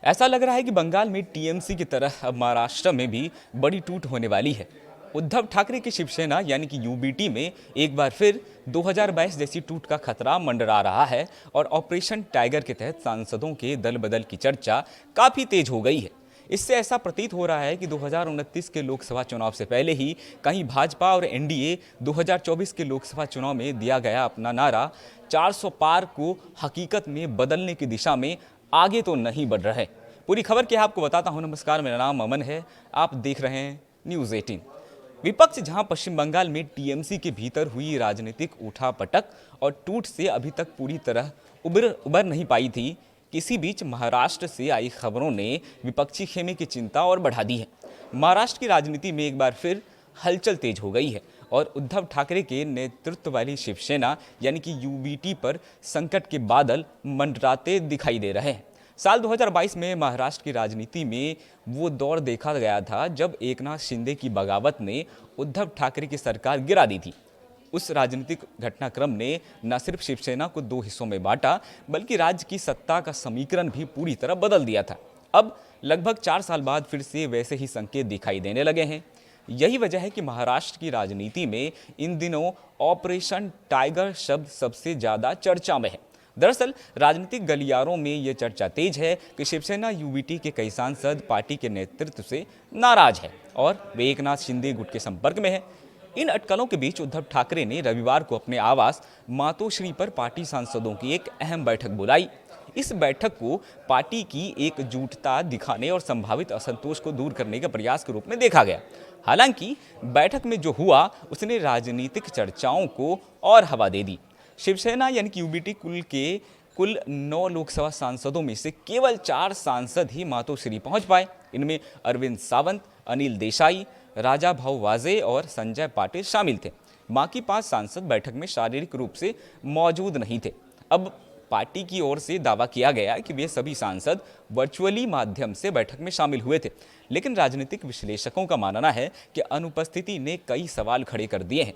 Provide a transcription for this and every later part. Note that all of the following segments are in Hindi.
ऐसा लग रहा है कि बंगाल में टीएमसी की तरह अब महाराष्ट्र में भी बड़ी टूट होने वाली है। उद्धव ठाकरे की शिवसेना यानी कि यूबीटी में एक बार फिर 2022 जैसी टूट का खतरा मंडरा रहा है और ऑपरेशन टाइगर के तहत सांसदों के दल बदल की चर्चा काफी तेज हो गई है। इससे ऐसा प्रतीत हो रहा है कि 2029 के लोकसभा चुनाव से पहले ही कहीं भाजपा और एनडीए 2024 के लोकसभा चुनाव में दिया गया अपना नारा 400 पार को हकीकत में बदलने की दिशा में आगे तो नहीं बढ़ रहे। पूरी खबर क्या आपको बताता हूं। नमस्कार, मेरा नाम अमन है, आप देख रहे हैं न्यूज़ 18। विपक्ष जहां पश्चिम बंगाल में टीएमसी के भीतर हुई राजनीतिक उठापटक और टूट से अभी तक पूरी तरह उबर नहीं पाई थी, किसी बीच महाराष्ट्र से आई खबरों ने विपक्षी खेमे की चिंता और बढ़ा दी है। महाराष्ट्र की राजनीति में एक बार फिर हलचल तेज हो गई है और उद्धव ठाकरे के नेतृत्व वाली शिवसेना यानी कि यूबीटी पर संकट के बादल मंडराते दिखाई दे रहे हैं। साल 2022 में महाराष्ट्र की राजनीति में वो दौर देखा गया था जब एकनाथ शिंदे की बगावत ने उद्धव ठाकरे की सरकार गिरा दी थी। उस राजनीतिक घटनाक्रम ने न सिर्फ शिवसेना को दो हिस्सों में बांटा, बल्कि राज्य की सत्ता का समीकरण भी पूरी तरह बदल दिया था। अब लगभग 4 साल बाद फिर से वैसे ही संकेत दिखाई देने लगे हैं। यही वजह है कि महाराष्ट्र की राजनीति में इन दिनों ऑपरेशन टाइगर शब्द सबसे ज़्यादा चर्चा में है। दरअसल राजनीतिक गलियारों में ये चर्चा तेज है कि शिवसेना यूबीटी के कई सांसद पार्टी के नेतृत्व से नाराज है और वे एकनाथ शिंदे गुट के संपर्क में है। इन अटकलों के बीच उद्धव ठाकरे ने रविवार को अपने आवास मातोश्री पर पार्टी सांसदों की एक अहम बैठक बुलाई। इस बैठक को पार्टी की एकजुटता दिखाने और संभावित असंतोष को दूर करने के प्रयास के रूप में देखा गया। हालांकि बैठक में जो हुआ उसने राजनीतिक चर्चाओं को और हवा दे दी। शिवसेना यानी कि यूबीटी कुल 9 लोकसभा सांसदों में से केवल 4 सांसद ही मातोश्री पहुंच पाए। इनमें अरविंद सावंत, अनिल देसाई, राजा भाऊ वाजे और संजय पाटिल शामिल थे। बाकी 5 सांसद बैठक में शारीरिक रूप से मौजूद नहीं थे। अब पार्टी की ओर से दावा किया गया कि वे सभी सांसद वर्चुअली माध्यम से बैठक में शामिल हुए थे, लेकिन राजनीतिक विश्लेषकों का मानना है कि अनुपस्थिति ने कई सवाल खड़े कर दिए हैं।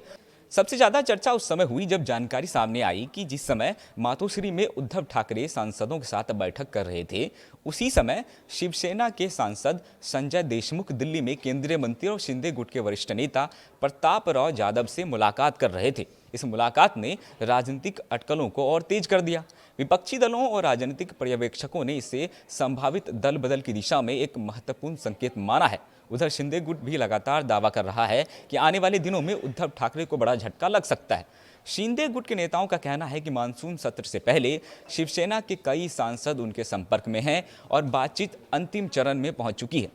सबसे ज्यादा चर्चा उस समय हुई जब जानकारी सामने आई कि जिस समय मातोश्री में उद्धव ठाकरे सांसदों के साथ बैठक कर रहे थे, उसी समय शिवसेना के सांसद संजय देशमुख दिल्ली में केंद्रीय मंत्री और शिंदे गुट के वरिष्ठ नेता प्रतापराव जाधव से मुलाकात कर रहे थे। इस मुलाकात ने राजनीतिक अटकलों को और तेज कर दिया। विपक्षी दलों और राजनीतिक पर्यवेक्षकों ने इसे संभावित दल बदल की दिशा में एक महत्वपूर्ण संकेत माना है। उधर शिंदे गुट भी लगातार दावा कर रहा है कि आने वाले दिनों में उद्धव ठाकरे को बड़ा झटका लग सकता है। शिंदे गुट के नेताओं का कहना है कि मानसून सत्र से पहले शिवसेना के कई सांसद उनके संपर्क में हैं और बातचीत अंतिम चरण में पहुंच चुकी है।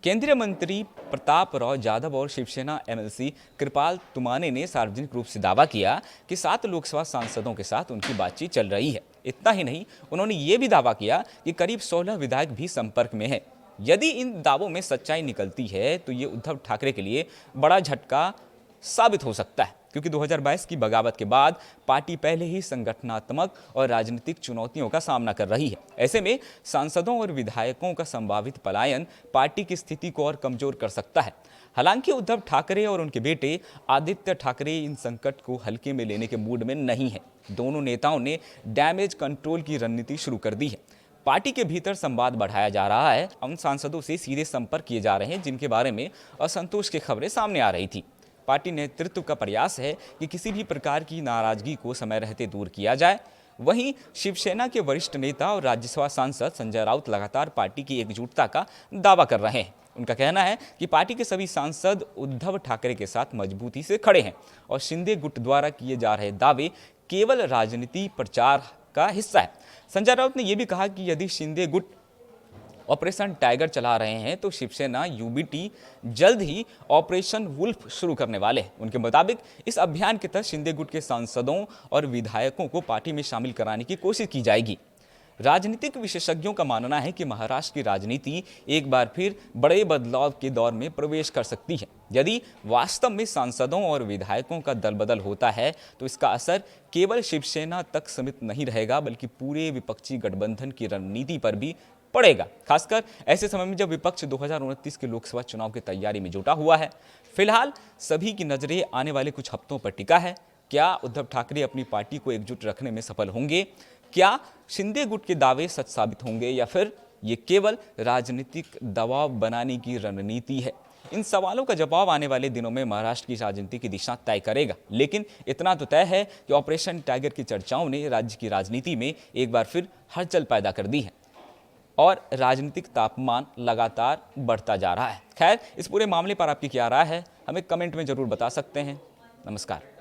केंद्रीय मंत्री प्रतापराव जाधव और शिवसेना एमएलसी कृपाल तुमाने ने सार्वजनिक रूप से दावा किया कि 7 लोकसभा सांसदों के साथ उनकी बातचीत चल रही है। इतना ही नहीं, उन्होंने ये भी दावा किया कि करीब 16 विधायक भी संपर्क में हैं। यदि इन दावों में सच्चाई निकलती है तो ये उद्धव ठाकरे के लिए बड़ा झटका साबित हो सकता है, क्योंकि 2022 की बगावत के बाद पार्टी पहले ही संगठनात्मक और राजनीतिक चुनौतियों का सामना कर रही है। ऐसे में सांसदों और विधायकों का संभावित पलायन पार्टी की स्थिति को और कमजोर कर सकता है। हालांकि उद्धव ठाकरे और उनके बेटे आदित्य ठाकरे इन संकट को हल्के में लेने के मूड में नहीं है। दोनों नेताओं ने डैमेज कंट्रोल की रणनीति शुरू कर दी है। पार्टी के भीतर संवाद बढ़ाया जा रहा है। उन सांसदों से सीधे संपर्क किए जा रहे हैं जिनके बारे में असंतोष की खबरें सामने आ रही थी। पार्टी नेतृत्व का प्रयास है कि किसी भी प्रकार की नाराजगी को समय रहते दूर किया जाए। वहीं शिवसेना के वरिष्ठ नेता और राज्यसभा सांसद संजय राउत लगातार पार्टी की एकजुटता का दावा कर रहे हैं। उनका कहना है कि पार्टी के सभी सांसद उद्धव ठाकरे के साथ मजबूती से खड़े हैं और शिंदे गुट द्वारा किए जा रहे दावे केवल राजनीति प्रचार का हिस्सा है। संजय राउत ने यह भी कहा कि यदि शिंदे गुट ऑपरेशन टाइगर चला रहे हैं तो शिवसेना यूबीटी जल्द ही ऑपरेशन वुल्फ शुरू करने वाले हैं। उनके मुताबिक इस अभियान के तहत शिंदे गुट के सांसदों और विधायकों को पार्टी में शामिल कराने की कोशिश की जाएगी। राजनीतिक विशेषज्ञों का मानना है कि महाराष्ट्र की राजनीति एक बार फिर बड़े बदलाव के दौर में प्रवेश कर सकती है। यदि वास्तव में सांसदों और विधायकों का दल बदल होता है तो इसका असर केवल शिवसेना तक सीमित नहीं रहेगा, बल्कि पूरे विपक्षी गठबंधन की रणनीति पर भी पड़ेगा, खासकर ऐसे समय में जब विपक्ष 2029 के लोकसभा चुनाव की तैयारी में जुटा हुआ है। फिलहाल सभी की नजरें आने वाले कुछ हफ्तों पर टिका है। क्या उद्धव ठाकरे अपनी पार्टी को एकजुट रखने में सफल होंगे? क्या शिंदे गुट के दावे सच साबित होंगे या फिर ये केवल राजनीतिक दबाव बनाने की रणनीति है। इन सवालों का जवाब आने वाले दिनों में महाराष्ट्र की राजनीति की दिशा तय करेगा। लेकिन इतना तो तय है कि ऑपरेशन टाइगर की चर्चाओं ने राज्य की राजनीति में एक बार फिर हलचल पैदा कर दी है और राजनीतिक तापमान लगातार बढ़ता जा रहा है। खैर, इस पूरे मामले पर आपकी क्या राय है, हमें कमेंट में जरूर बता सकते हैं। नमस्कार।